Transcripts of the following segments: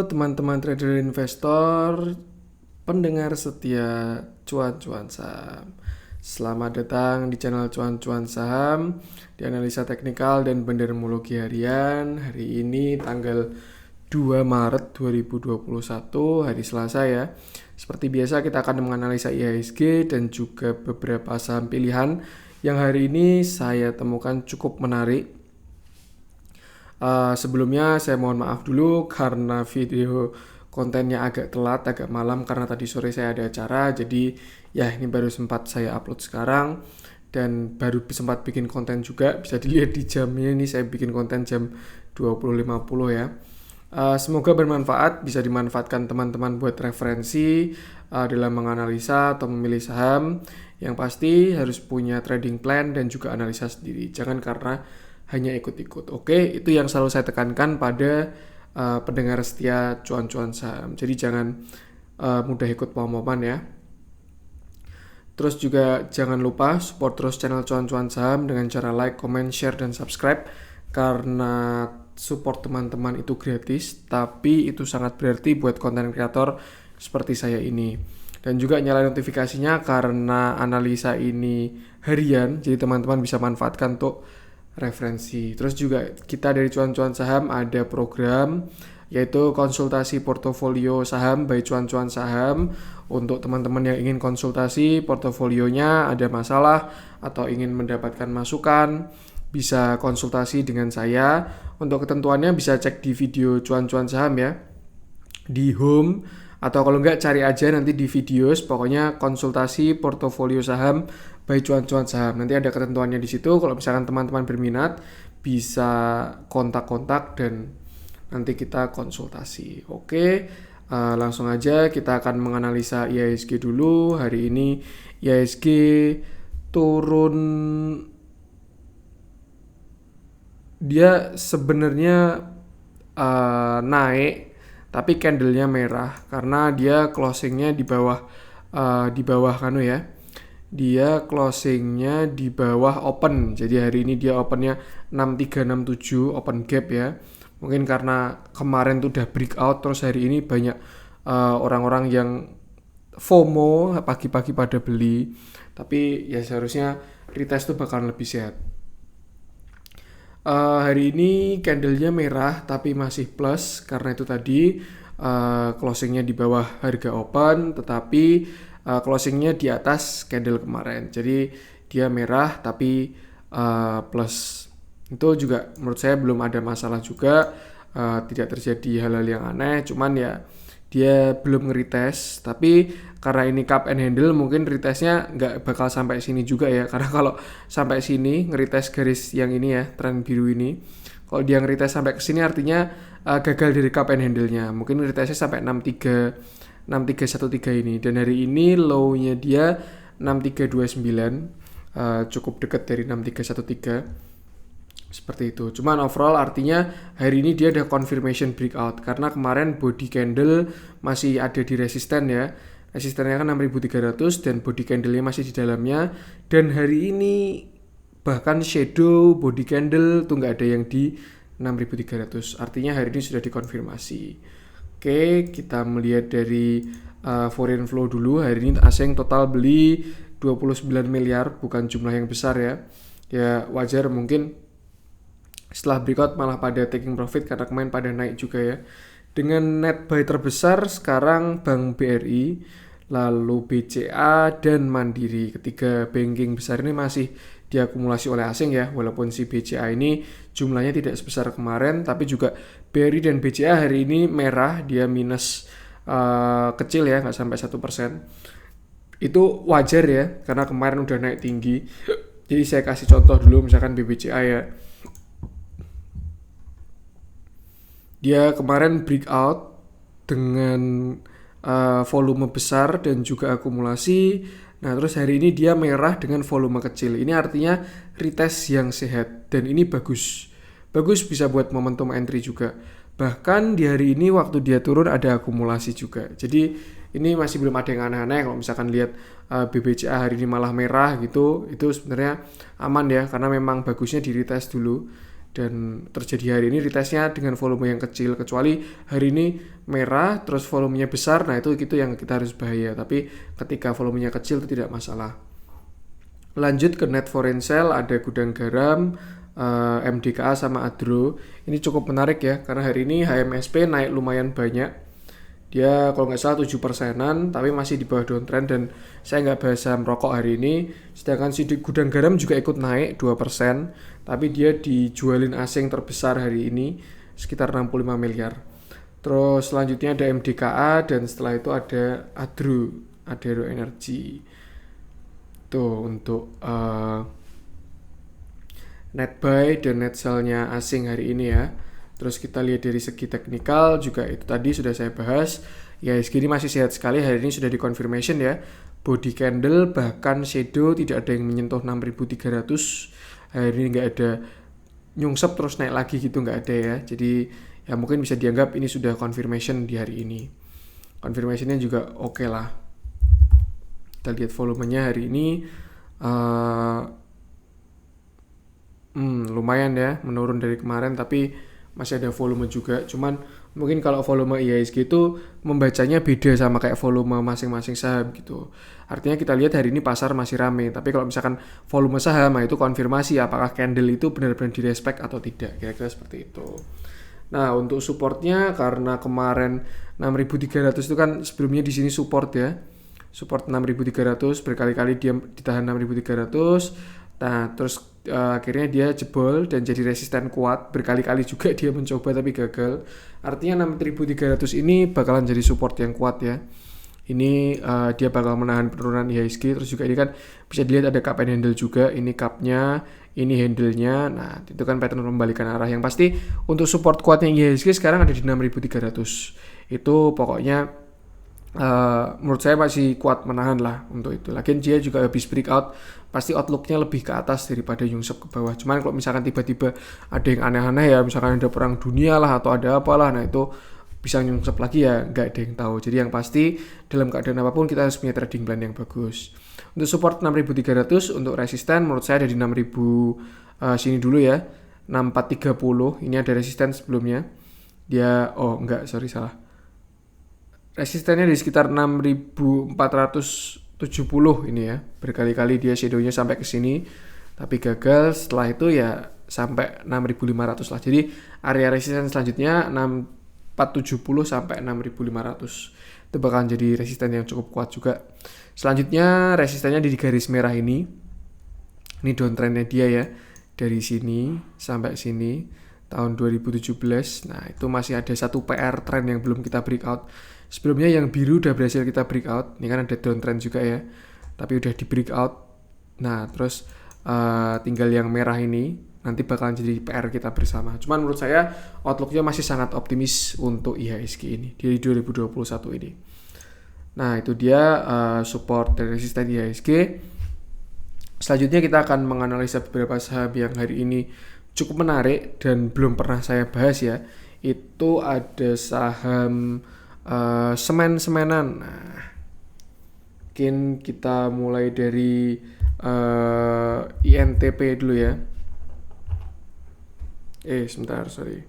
teman-teman trader investor, pendengar setia cuan-cuan saham. Selamat datang di channel cuan-cuan saham, di analisa teknikal dan bandarmologi harian. Hari ini tanggal 2 Maret 2021, hari Selasa ya. Seperti biasa kita akan menganalisa IHSG dan juga beberapa saham pilihan yang hari ini saya temukan cukup menarik. Sebelumnya saya mohon maaf dulu karena video kontennya agak telat, agak malam karena tadi sore saya ada acara. Jadi ya ini baru sempat saya upload sekarang dan baru sempat bikin konten juga. Bisa dilihat di jamnya, ini saya bikin konten jam 20.50 ya. Semoga bermanfaat, bisa dimanfaatkan teman-teman buat referensi dalam menganalisa atau memilih saham. Yang pasti harus punya trading plan dan juga analisa sendiri. Jangan karena hanya ikut-ikut. Oke, itu yang selalu saya tekankan pada pendengar setia cuan-cuan saham. Jadi jangan mudah ikut pom-poman ya. Terus juga jangan lupa support terus channel cuan-cuan saham dengan cara like, comment, share, dan subscribe. Karena support teman-teman itu gratis, tapi itu sangat berarti buat konten kreator seperti saya ini. Dan juga nyalain notifikasinya karena analisa ini harian, jadi teman-teman bisa manfaatkan untuk referensi. Terus juga kita dari cuan-cuan saham ada program yaitu konsultasi portofolio saham by cuan-cuan saham. Untuk teman-teman yang ingin konsultasi portofolionya, ada masalah atau ingin mendapatkan masukan, bisa konsultasi dengan saya. Untuk ketentuannya bisa cek di video cuan-cuan saham ya, di home, atau kalau enggak cari aja nanti di videos, pokoknya konsultasi portofolio saham by cuan-cuan saham. Nanti ada ketentuannya di situ. Kalau misalkan teman-teman berminat bisa kontak-kontak dan nanti kita konsultasi. Oke, langsung aja kita akan menganalisa IHSG dulu. Hari ini IHSG turun, dia sebenarnya naik tapi candlenya merah karena dia closingnya di bawah kanu ya. Dia closingnya di bawah open. Jadi hari ini dia opennya 6367 open gap ya. Mungkin karena kemarin tuh udah breakout, terus hari ini banyak orang-orang yang FOMO pagi-pagi pada beli. Tapi ya seharusnya retest tuh bakalan lebih sehat. Hari ini candlenya merah tapi masih plus karena itu tadi closingnya di bawah harga open, tetapi closingnya di atas candle kemarin. Jadi dia merah tapi plus. Itu juga menurut saya belum ada masalah juga, tidak terjadi hal-hal yang aneh. Cuman ya dia belum nge-retest, tapi karena ini cup and handle mungkin retestnya nggak bakal sampai sini juga ya, karena kalau sampai sini nge-retest garis yang ini ya, tren biru ini, kalau dia nge-retest sampai ke sini artinya gagal dari cup and handle-nya, mungkin retestnya sampai 6313 ini, dan hari ini low-nya dia 6329, cukup dekat dari 6313. Seperti itu. Cuman overall artinya hari ini dia ada confirmation breakout karena kemarin body candle masih ada di resisten ya. Resistennya kan 6300 dan body candle-nya masih di dalamnya, dan hari ini bahkan shadow body candle tuh nggak ada yang di 6300. Artinya hari ini sudah dikonfirmasi. Oke, kita melihat dari foreign flow dulu. Hari ini asing total beli 29 miliar, bukan jumlah yang besar ya. Ya wajar mungkin setelah breakout malah pada taking profit karena kemarin pada naik juga ya. Dengan net buy terbesar sekarang Bank BRI, lalu BCA dan Mandiri. Ketiga banking besar ini masih diakumulasi oleh asing ya, walaupun si BCA ini jumlahnya tidak sebesar kemarin, tapi juga BRI dan BCA hari ini merah, dia minus kecil ya, nggak sampai 1%. Itu wajar ya, karena kemarin udah naik tinggi. Jadi saya kasih contoh dulu, misalkan BBCA ya, dia kemarin breakout dengan volume besar dan juga akumulasi. Nah terus hari ini dia merah dengan volume kecil. Ini artinya retest yang sehat dan ini bagus bisa buat momentum entry juga. Bahkan di hari ini waktu dia turun ada akumulasi juga. Jadi ini masih belum ada yang aneh-aneh. Kalau misalkan lihat BBCA hari ini malah merah gitu, itu sebenarnya aman ya, karena memang bagusnya di retest dulu. dan terjadi hari ini retestnya dengan volume yang kecil, kecuali hari ini merah terus volumenya besar, nah itu yang kita harus bahaya. Tapi ketika volumenya kecil itu tidak masalah. Lanjut ke net foreign sale, ada gudang garam, MDKA sama Adro. Ini cukup menarik ya, karena hari ini HMSP naik lumayan banyak. Dia kalau nggak salah 7%-an, tapi masih di bawah downtrend, dan saya nggak bahas saham rokok hari ini. Sedangkan si gudang garam juga ikut naik 2%, tapi dia dijualin asing terbesar hari ini sekitar 65 miliar. Terus selanjutnya ada MDKA, dan setelah itu ada Adro Energy. Tuh untuk net buy dan net sell-nya asing hari ini ya. Terus kita lihat dari segi teknikal juga, itu tadi sudah saya bahas. IHSG ini masih sehat sekali, hari ini sudah dikonfirmation ya. Body candle bahkan shadow tidak ada yang menyentuh 6.300. Hari ini nggak ada nyungsep terus naik lagi gitu, nggak ada ya. Jadi ya mungkin bisa dianggap ini sudah confirmation di hari ini. Confirmationnya juga oke lah. Kita lihat volumenya hari ini lumayan ya, menurun dari kemarin, tapi masih ada volume juga. Cuman mungkin kalau volume IHSG itu membacanya beda sama kayak volume masing-masing saham gitu. Artinya kita lihat hari ini pasar masih rame, tapi kalau misalkan volume saham, nah itu konfirmasi apakah candle itu benar-benar direspek atau tidak, kira-kira seperti itu. Nah untuk supportnya, karena kemarin 6.300 itu kan sebelumnya di sini support ya, support 6.300, berkali-kali dia ditahan 6.300. Nah terus akhirnya dia jebol dan jadi resisten kuat, berkali-kali juga dia mencoba tapi gagal. Artinya 6.300 ini bakalan jadi support yang kuat ya. Ini dia bakal menahan penurunan IHSG. Terus juga ini kan bisa dilihat ada cup and handle juga, ini cupnya, ini handle-nya. Nah itu kan pattern membalikan arah. Yang pasti untuk support kuatnya IHSG sekarang ada di 6.300. Itu pokoknya menurut saya masih kuat menahan lah untuk itu. Lagian dia juga habis breakout, pasti outlooknya lebih ke atas daripada nyungsep ke bawah. Cuman kalau misalkan tiba-tiba ada yang aneh-aneh ya, misalkan ada perang dunia lah atau ada apalah, nah itu bisa nyungsep lagi ya, nggak ada yang tahu. Jadi yang pasti dalam keadaan apapun kita harus punya trading plan yang bagus. Untuk support 6.300, untuk resisten menurut saya ada di 6.000 sini dulu ya, 6.430. Ini ada resisten sebelumnya. Dia salah. Resistennya di sekitar 6.470 ini ya. Berkali-kali dia shadownya sampai ke sini, tapi gagal. Setelah itu ya sampai 6.500 lah. Jadi area resisten selanjutnya 6.470 sampai 6.500. Itu bakalan jadi resisten yang cukup kuat juga. Selanjutnya resistennya di garis merah ini. Ini downtrendnya dia ya. Dari sini sampai sini tahun 2017. Nah, itu masih ada satu PR trend yang belum kita breakout. Sebelumnya yang biru udah berhasil kita breakout. Ini kan ada downtrend juga ya, tapi udah di breakout. Nah terus tinggal yang merah ini, nanti bakalan jadi PR kita bersama. Cuman menurut saya outlooknya masih sangat optimis untuk IHSG ini di 2021 ini. Nah itu dia support dan resisten IHSG. Selanjutnya kita akan menganalisa beberapa saham yang hari ini cukup menarik dan belum pernah saya bahas ya. Itu ada saham semen-semenan. Nah, mungkin kita mulai dari INTP dulu ya. Sebentar, sorry.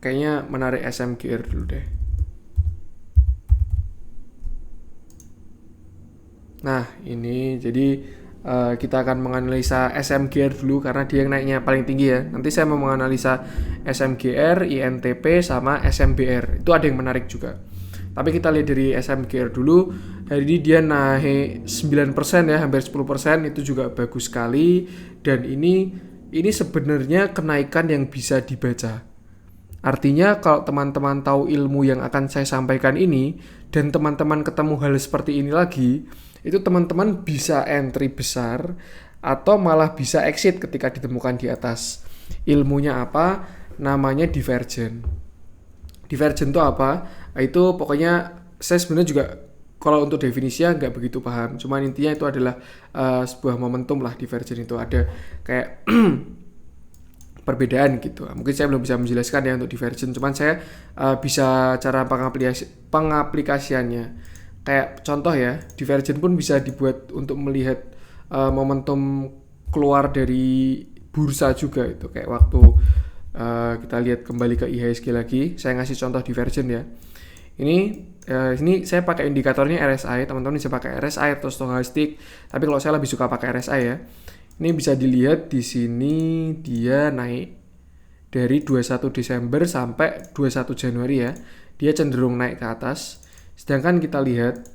Kayaknya menarik SMGR dulu deh. Nah, ini jadi kita akan menganalisa SMGR dulu karena dia yang naiknya paling tinggi ya. Nanti saya mau menganalisa SMGR, INTP, sama SMBR. Itu ada yang menarik juga. Tapi kita lihat dari SMGR dulu. Hari ini dia naik 9% ya, hampir 10%. Itu juga bagus sekali. Dan ini sebenarnya kenaikan yang bisa dibaca. Artinya kalau teman-teman tahu ilmu yang akan saya sampaikan ini, dan teman-teman ketemu hal seperti ini lagi, itu teman-teman bisa entry besar atau malah bisa exit ketika ditemukan di atas. Ilmunya apa? Namanya divergen. Divergen itu apa? Itu pokoknya saya sebenarnya juga kalau untuk definisinya nggak begitu paham. Cuman intinya itu adalah sebuah momentum lah, divergen itu ada kayak perbedaan gitu. Mungkin saya belum bisa menjelaskan ya untuk divergen. Cuman saya bisa cara pengaplikasiannya. Kayak contoh ya, divergen pun bisa dibuat untuk melihat momentum keluar dari bursa juga itu, kayak waktu kita lihat kembali ke IHSG lagi. Saya ngasih contoh divergent ya. Ini saya pakai indikatornya RSI, teman-teman bisa pakai RSI atau stochastic, tapi kalau saya lebih suka pakai RSI ya. Ini bisa dilihat di sini dia naik dari 21 Desember sampai 21 Januari ya. Dia cenderung naik ke atas. Sedangkan kita lihat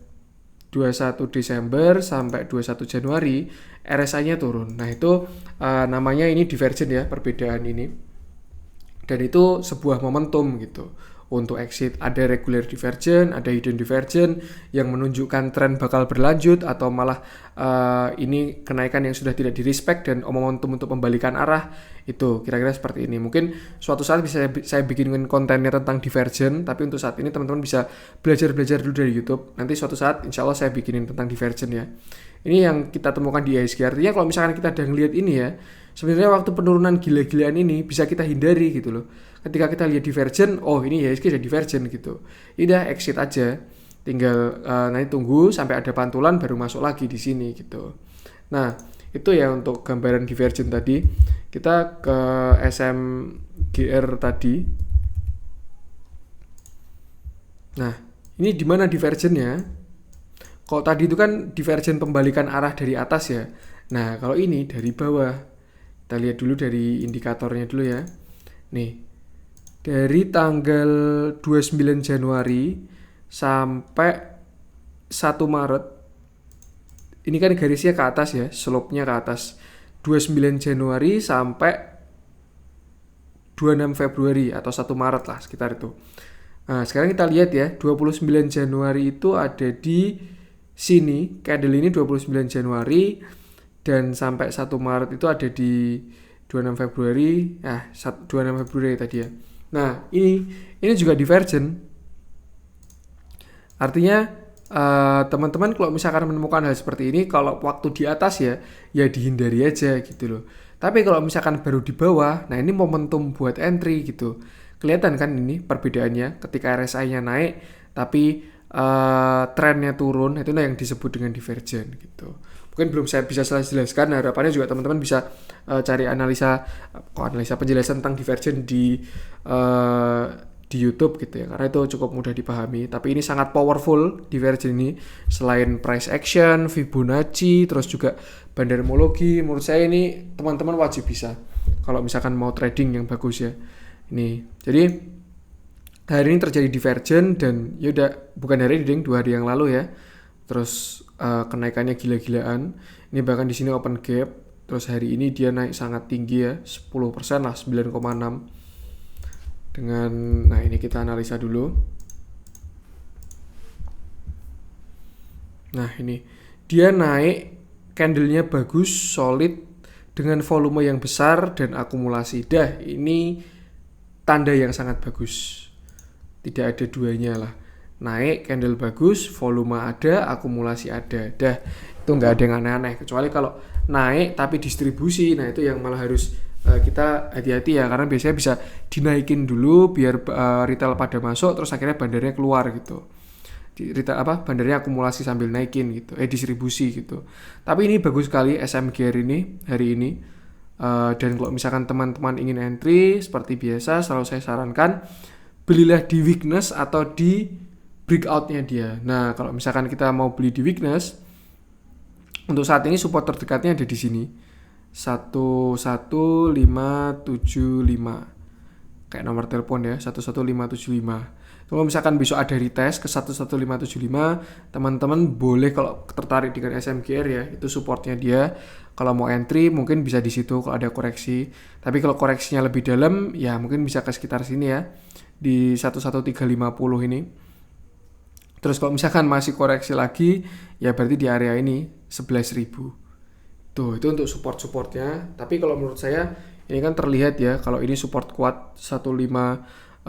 21 Desember sampai 21 Januari RSI-nya turun. Nah, itu namanya ini divergent ya, perbedaan ini. Dan itu sebuah momentum gitu untuk exit. Ada regular divergent, ada hidden divergent yang menunjukkan tren bakal berlanjut atau malah ini kenaikan yang sudah tidak direspect dan momentum untuk membalikan arah. Itu kira-kira seperti ini. Mungkin suatu saat bisa saya bikin kontennya tentang divergent, tapi untuk saat ini teman-teman bisa belajar dulu dari YouTube. Nanti suatu saat insya Allah saya bikinin tentang divergent ya. Ini yang kita temukan di IHSG. Artinya kalau misalkan kita udah ngeliat ini ya, sebenarnya waktu penurunan gila-gilaan ini bisa kita hindari gitu loh. Ketika kita lihat divergent, oh ini IHSG sudah divergent gitu. Ini udah exit aja. Tinggal nanti tunggu sampai ada pantulan baru masuk lagi di sini gitu. Nah, itu ya untuk gambaran divergent tadi. Kita ke SMGR tadi. Nah, ini di mana divergentnya? Kalau tadi itu kan divergent pembalikan arah dari atas ya. Nah, kalau ini dari bawah. Kita lihat dulu dari indikatornya dulu ya. Nih, dari tanggal 29 Januari sampai 1 Maret. Ini kan garisnya ke atas ya, slope-nya ke atas. 29 Januari sampai 26 Februari atau 1 Maret lah sekitar itu. Nah, sekarang kita lihat ya, 29 Januari itu ada di sini, candle ini 29 Januari dan sampai 1 Maret itu ada di 26 Februari, 26 Februari tadi ya. Nah, ini juga divergent. Artinya teman-teman kalau misalkan menemukan hal seperti ini, kalau waktu di atas ya dihindari aja gitu loh. Tapi kalau misalkan baru di bawah, nah ini momentum buat entry gitu. Kelihatan kan ini perbedaannya ketika RSI-nya naik tapi trennya turun, itu yang disebut dengan divergent gitu. Mungkin belum saya bisa jelaskan, harapannya juga teman-teman bisa cari analisa penjelasan tentang divergent di YouTube gitu ya, karena itu cukup mudah dipahami. Tapi ini sangat powerful divergent ini, selain price action, Fibonacci, terus juga bandarmologi. Menurut saya ini teman-teman wajib bisa kalau misalkan mau trading yang bagus ya. Ini jadi hari ini terjadi divergent dan yaudah, bukan hari ini, 2 hari yang lalu ya. Terus kenaikannya gila-gilaan. Ini bahkan di sini open gap. Terus hari ini dia naik sangat tinggi ya, 10% lah, 9,6. Nah ini kita analisa dulu. Nah ini dia naik, candlenya bagus, solid, dengan volume yang besar dan akumulasi. Dah, ini tanda yang sangat bagus. Tidak ada duanya lah. Naik, candle bagus, volume ada, akumulasi ada. Dah, itu nggak ada yang aneh-aneh. Kecuali kalau naik tapi distribusi, nah itu yang malah harus kita hati-hati ya, karena biasanya bisa dinaikin dulu biar retail pada masuk, terus akhirnya bandarnya keluar gitu. Bandarnya akumulasi sambil naikin gitu, distribusi gitu. Tapi ini bagus sekali SMGR ini hari ini. Dan kalau misalkan teman-teman ingin entry, seperti biasa selalu saya sarankan belilah di weakness atau di breakout-nya dia. Nah, kalau misalkan kita mau beli di weakness, untuk saat ini support terdekatnya ada di sini. 11575 kayak nomor telepon ya, 11575. Kalau misalkan besok ada retest ke 11575, teman-teman boleh kalau tertarik dengan SMGR ya, itu supportnya dia. Kalau mau entry mungkin bisa di situ kalau ada koreksi. Tapi kalau koreksinya lebih dalam ya mungkin bisa ke sekitar sini ya, di 11350 ini. Terus kalau misalkan masih koreksi lagi ya berarti di area ini 11.000. Tuh, itu untuk support-supportnya. Tapi kalau menurut saya ini kan terlihat ya, kalau ini support kuat 11575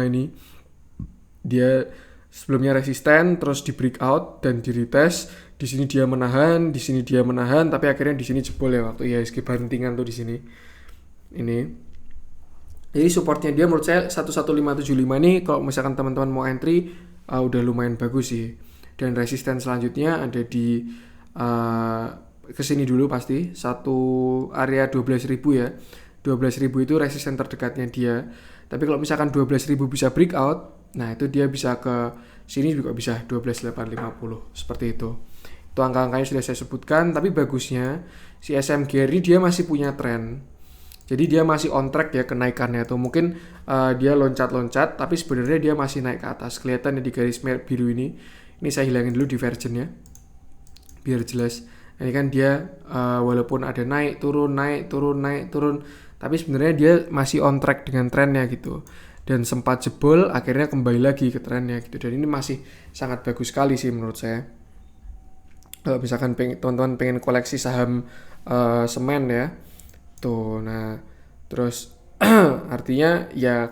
ini, dia sebelumnya resisten, terus di breakout dan di retest. Di sini dia menahan, di sini dia menahan, tapi akhirnya di sini jebol ya waktu IHSG bantingan tuh di sini. Ini. Jadi supportnya dia menurut saya 11575 ini kalau misalkan teman-teman mau entry udah lumayan bagus sih. Dan resisten selanjutnya ada di kesini dulu pasti satu area 12.000 ya. 12.000 itu resisten terdekatnya dia. Tapi kalau misalkan 12.000 bisa breakout, nah itu dia bisa ke sini juga bisa 12.850 seperti itu. Itu angka-angkanya sudah saya sebutkan, tapi bagusnya si SMGR ini dia masih punya tren. Jadi dia masih on track ya kenaikannya tuh. Mungkin dia loncat-loncat tapi sebenarnya dia masih naik ke atas. Kelihatan ya di garis biru ini. Ini saya hilangin dulu divergennya biar jelas. Ini kan dia walaupun ada naik turun tapi sebenarnya dia masih on track dengan trennya gitu. Dan sempat jebol akhirnya kembali lagi ke trennya gitu. Dan ini masih sangat bagus sekali sih menurut saya. Kalau misalkan teman-teman pengen koleksi saham semen ya tuh, nah terus artinya ya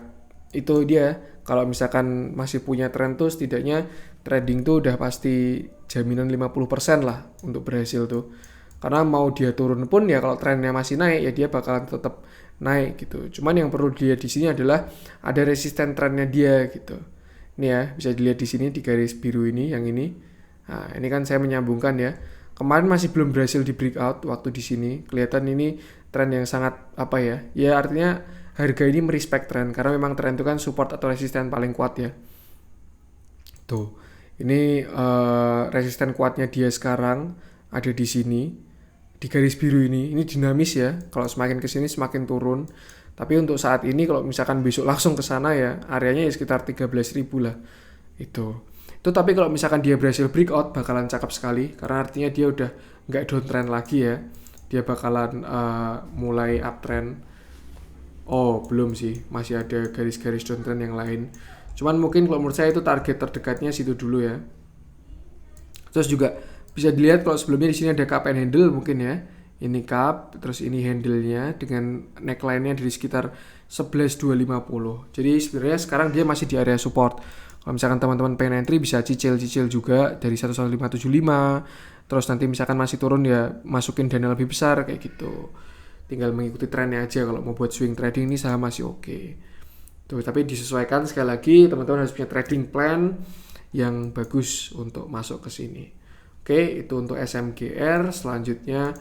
itu dia, kalau misalkan masih punya tren tuh setidaknya trading tuh udah pasti jaminan 50% lah untuk berhasil tuh. Karena mau dia turun pun ya kalau trennya masih naik ya dia bakalan tetap naik gitu. Cuman yang perlu dilihat di sini adalah ada resisten trennya dia gitu. Ini ya bisa dilihat di sini di garis biru ini yang ini. Nah, ini kan saya menyambungkan ya. Kemarin masih belum berhasil di breakout waktu di sini. Kelihatan ini tren yang sangat apa ya? Ya artinya harga ini merespect tren karena memang tren itu kan support atau resisten paling kuat ya. Tuh. Ini resisten kuatnya dia sekarang ada di sini. Di garis biru ini dinamis ya. Kalau semakin ke sini semakin turun. Tapi untuk saat ini kalau misalkan besok langsung ke sana ya, areanya ya sekitar 13.000 lah. Itu tapi kalau misalkan dia berhasil breakout bakalan cakep sekali karena artinya dia udah nggak downtrend lagi ya. Dia bakalan mulai uptrend. Oh, belum sih. Masih ada garis-garis downtrend yang lain. Cuman mungkin kalau menurut saya itu target terdekatnya situ dulu ya. Terus juga bisa dilihat kalau sebelumnya di sini ada cup and handle mungkin ya. Ini cup, terus ini handle-nya dengan neckline-nya dari sekitar 11.250. Jadi sebenarnya sekarang dia masih di area support. Kalau misalkan teman-teman pengen entry bisa cicil-cicil juga dari 11575. Terus nanti misalkan masih turun ya masukin dana lebih besar kayak gitu. Tinggal mengikuti trennya aja kalau mau buat swing trading ini saham masih oke. Tuh, tapi disesuaikan sekali lagi teman-teman harus punya trading plan yang bagus untuk masuk ke sini. Oke, itu untuk SMGR. Selanjutnya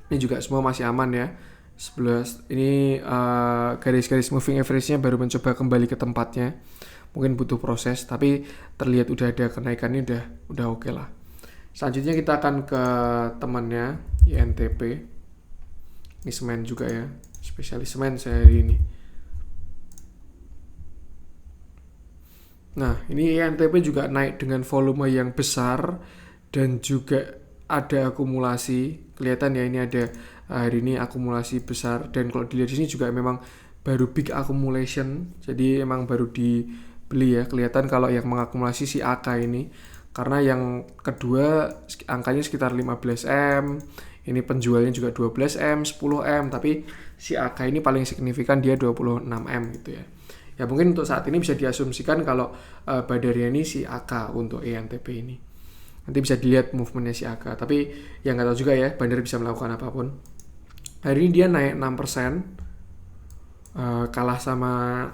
ini juga semua masih aman ya. 11 ini garis-garis moving average-nya baru mencoba kembali ke tempatnya. Mungkin butuh proses tapi terlihat udah ada kenaikannya udah oke lah. Selanjutnya kita akan ke temannya INTP. Ini semen juga ya. Spesialis semen saya hari ini. Nah, ini INTP juga naik dengan volume yang besar dan juga ada akumulasi. Kelihatan ya ini ada hari ini akumulasi besar dan kalau dilihat di sini juga memang baru big accumulation. Jadi emang baru dibeli ya. Kelihatan kalau yang mengakumulasi si AK ini. Karena yang kedua angkanya sekitar 15M. Ini penjualnya juga 12M, 10M, tapi si AK ini paling signifikan dia 26M gitu ya. Ya mungkin untuk saat ini bisa diasumsikan kalau badarnya ini si AK untuk ENTP ini. Nanti bisa dilihat movementnya si AK. Tapi yang nggak tahu juga ya, bandar bisa melakukan apapun. Hari ini dia naik 6%. Kalah sama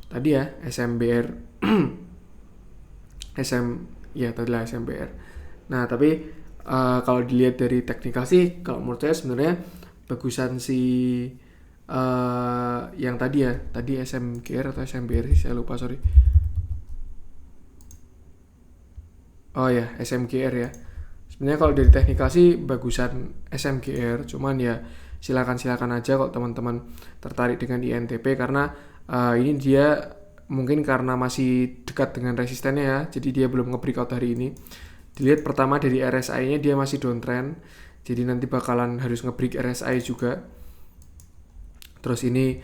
tadi ya, SMBR. Tadilah SMBR. Nah, tapi kalau dilihat dari teknikal sih, kalau menurut saya sebenarnya bagusan si yang tadi ya, tadi SMGR atau SMBR sih, saya lupa sorry. Oh ya, SMGR ya. Sebenarnya kalau dari teknikal sih bagusan SMGR, cuman ya silakan aja kalau teman-teman tertarik dengan INTP karena ini dia mungkin karena masih dekat dengan resistennya ya, jadi dia belum nge-breakout hari ini. Dilihat pertama dari RSI-nya dia masih downtrend, jadi nanti bakalan harus nge-break RSI juga. Terus ini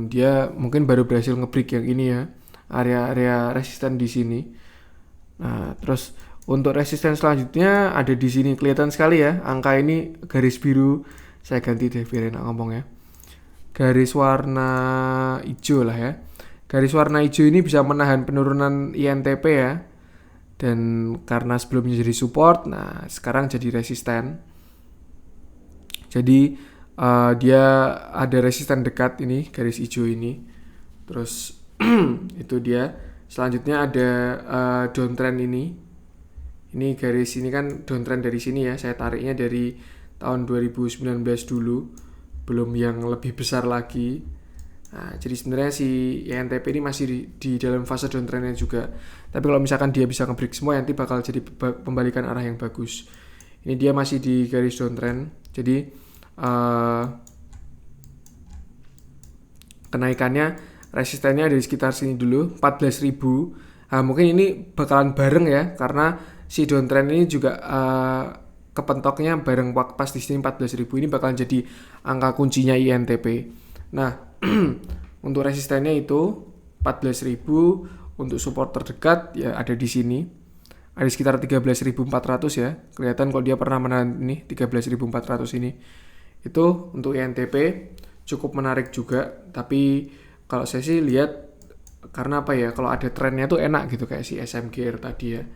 dia mungkin baru berhasil nge-break yang ini ya, area-area resisten di sini. Nah, terus untuk resisten selanjutnya ada di sini, kelihatan sekali ya angka ini garis biru. Saya ganti deh biar enak ngomong ya. Garis warna hijau lah ya. Garis warna hijau ini bisa menahan penurunan INTP ya. Dan karena sebelumnya jadi support, nah sekarang jadi resisten. Jadi dia ada resisten dekat ini, garis hijau ini. Terus itu dia Selanjutnya ada downtrend ini garis ini kan downtrend dari sini ya, saya tariknya dari tahun 2019 dulu, belum yang lebih besar lagi. Nah, jadi sebenarnya si INTP ini masih di dalam fase downtrendnya juga. Tapi kalau misalkan dia bisa nge-break semua, nanti bakal jadi pembalikan arah yang bagus. Ini dia masih di garis downtrend. Jadi kenaikannya resistennya dari sekitar sini dulu 14.000. Nah, mungkin ini bakalan bareng ya, karena si downtrend ini juga kepentoknya bareng pas di sini 14.000, ini bakalan jadi angka kuncinya INTP. Nah, untuk resistennya itu 14.000, untuk support terdekat ya ada di sini. Ada sekitar 13.400 ya. Kelihatan kalau dia pernah menahan ini 13.400 ini. Itu untuk INTP cukup menarik juga, tapi kalau saya sih lihat karena apa ya, kalau ada trennya tuh enak gitu kayak si SMGR tadi ya.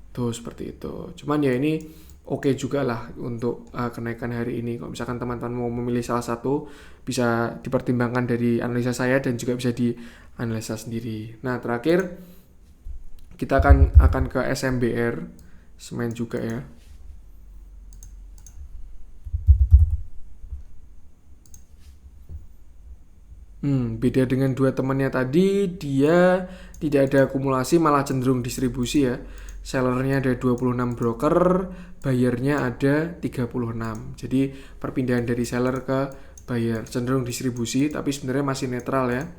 Tuh seperti itu. Cuman ya ini oke juga lah untuk kenaikan hari ini. Kalau misalkan teman-teman mau memilih salah satu, bisa dipertimbangkan dari analisa saya dan juga bisa dianalisa sendiri. Nah, terakhir kita akan ke SMBR, semen juga ya. Beda dengan dua temannya tadi, dia tidak ada akumulasi, malah cenderung distribusi ya. Sellernya ada 26 broker, buyernya ada 36. Jadi perpindahan dari seller ke buyer, cenderung distribusi, tapi sebenarnya masih netral ya.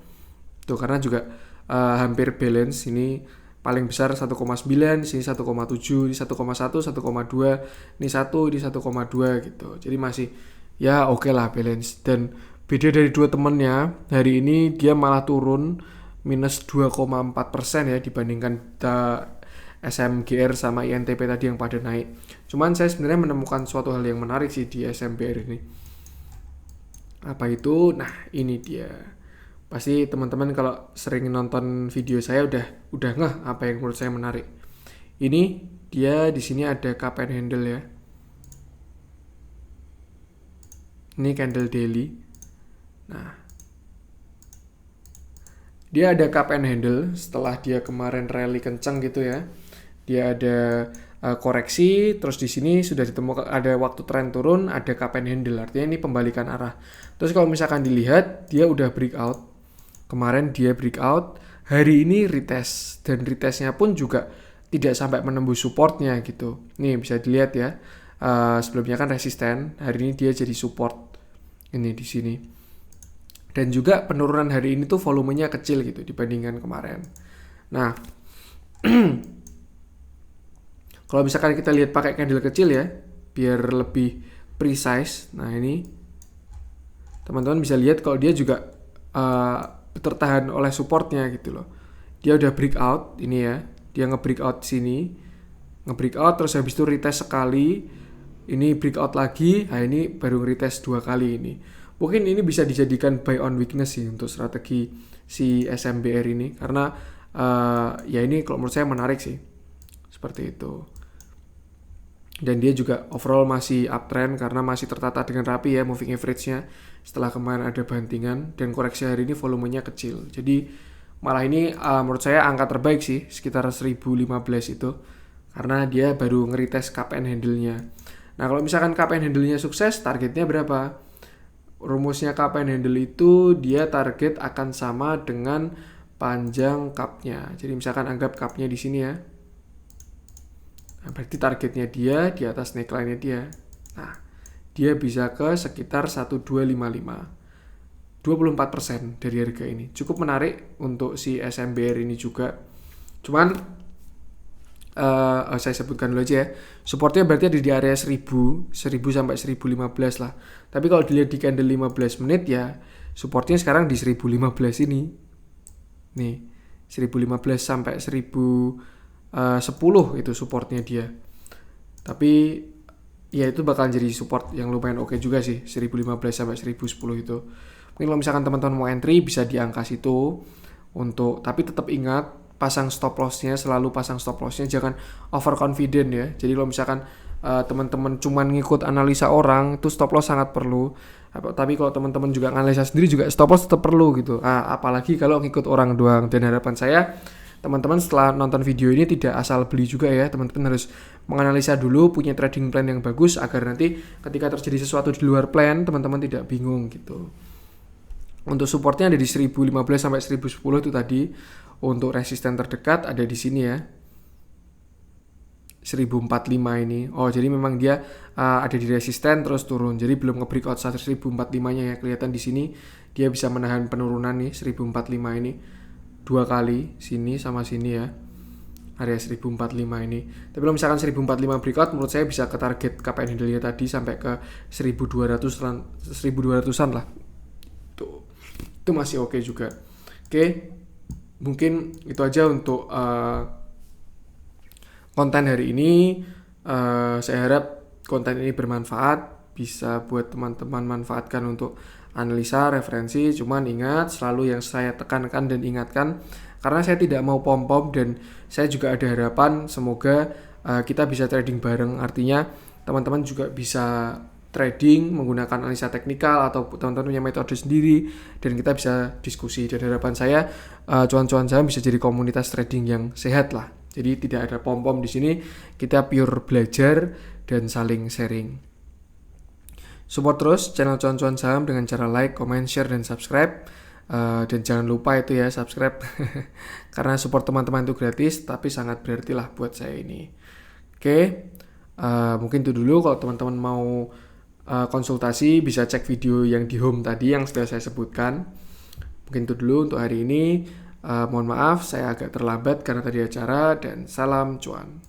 Tuh, karena juga hampir balance, ini paling besar 1,9, sini 1,7, ini 1,1, 1,2, ini 1, ini 1,2 gitu. Jadi masih ya oke lah balance. Dan beda dari dua temennya, hari ini dia malah turun minus 2,4% ya dibandingkan SMGR sama INTP tadi yang pada naik. Cuman saya sebenarnya menemukan suatu hal yang menarik sih di SMBR ini. Apa itu? Nah, ini dia. Pasti teman-teman kalau sering nonton video saya udah ngeh apa yang menurut saya menarik. Ini dia di sini ada cup and handle ya. Ini candle daily. Nah, dia ada cup and handle setelah dia kemarin rally kencang gitu ya. Dia ada koreksi, terus di sini sudah ditemukan ada waktu tren turun, ada cup and handle, artinya ini pembalikan arah. Terus kalau misalkan dilihat, dia udah breakout. Kemarin dia breakout, hari ini retest, dan retestnya pun juga tidak sampai menembus supportnya gitu. Nih bisa dilihat ya, sebelumnya kan resisten, hari ini dia jadi support. Ini di sini. Dan juga penurunan hari ini tuh volumenya kecil gitu dibandingkan kemarin. Nah, kalau misalkan kita lihat pakai candle kecil ya, biar lebih precise. Nah ini, teman-teman bisa lihat kalau dia juga tertahan oleh supportnya gitu loh. Dia udah breakout ini ya, dia nge-breakout sini, nge-breakout terus habis itu retest sekali, ini breakout lagi, nah ini baru retest 2 kali ini. Mungkin ini bisa dijadikan buy on weakness sih untuk strategi si SMBR ini, karena ya ini kalau menurut saya menarik sih, seperti itu. Dan dia juga overall masih uptrend karena masih tertata dengan rapi ya moving average-nya setelah kemarin ada bantingan, dan koreksi hari ini volumenya kecil. Jadi malah ini menurut saya angka terbaik sih, sekitar 1015 itu, karena dia baru ngeretest cup and handle-nya. Nah kalau misalkan cup and handle-nya sukses, targetnya berapa? Rumusnya cup and handle itu dia target akan sama dengan panjang cup-nya. Jadi misalkan anggap cup-nya di sini ya. Nah, berarti targetnya dia di atas neckline-nya dia. Nah, dia bisa ke sekitar 1255. 24% dari harga ini. Cukup menarik untuk si SMBR ini juga. Cuman saya sebutkan dulu aja ya. Supportnya berarti ada di area 1000 sampai 1015 lah. Tapi kalau dilihat di candle 15 menit ya, supportnya sekarang di 1015 ini. Nih, 1015 sampai 1010 itu supportnya dia. Tapi ya itu bakal jadi support yang lumayan oke juga sih, 1015 sampai 1010 itu. Mungkin kalau misalkan teman-teman mau entry bisa di angka situ untuk, tapi tetap ingat pasang stop loss-nya, selalu pasang stop loss-nya, jangan overconfident ya. Jadi kalau misalkan teman-teman cuman ngikut analisa orang, itu stop loss sangat perlu. Tapi kalau teman-teman juga analisa sendiri juga stop loss tetap perlu gitu. Apalagi kalau ngikut orang doang. Dan harapan saya teman-teman setelah nonton video ini tidak asal beli juga ya, teman-teman harus menganalisa dulu, punya trading plan yang bagus agar nanti ketika terjadi sesuatu di luar plan teman-teman tidak bingung gitu. Untuk supportnya ada di 1015 sampai 1010 itu tadi. Untuk resisten terdekat ada di sini ya, 1045 ini. Oh, jadi memang dia ada di resisten terus turun. Jadi belum nge-breakout 1045-nya ya. Kelihatan di sini dia bisa menahan penurunan nih 1045 ini. Dua kali sini sama sini ya. Area 1045 ini. Tapi kalau misalkan 1045 breakout menurut saya bisa ke target KPN handle tadi sampai ke 1200-an lah. Tuh. Itu masih oke juga. Oke. Mungkin itu aja untuk konten hari ini. Saya harap konten ini bermanfaat, bisa buat teman-teman manfaatkan untuk analisa, referensi. Cuman ingat, selalu yang saya tekankan dan ingatkan, karena saya tidak mau pom-pom dan saya juga ada harapan semoga kita bisa trading bareng. Artinya teman-teman juga bisa trading menggunakan analisa teknikal atau teman-teman punya metode sendiri dan kita bisa diskusi. Dan harapan saya cuan-cuan saham bisa jadi komunitas trading yang sehat lah. Jadi tidak ada pom-pom di sini, kita pure belajar dan saling sharing. Support terus channel cuan-cuan saham dengan cara like, comment, share, dan subscribe. Dan jangan lupa itu ya subscribe karena support teman-teman itu gratis tapi sangat berarti lah buat saya ini. Oke, mungkin itu dulu. Kalau teman-teman mau konsultasi bisa cek video yang di home tadi yang sudah saya sebutkan. Mungkin itu dulu untuk hari ini. Mohon maaf saya agak terlambat karena tadi acara, dan salam cuan.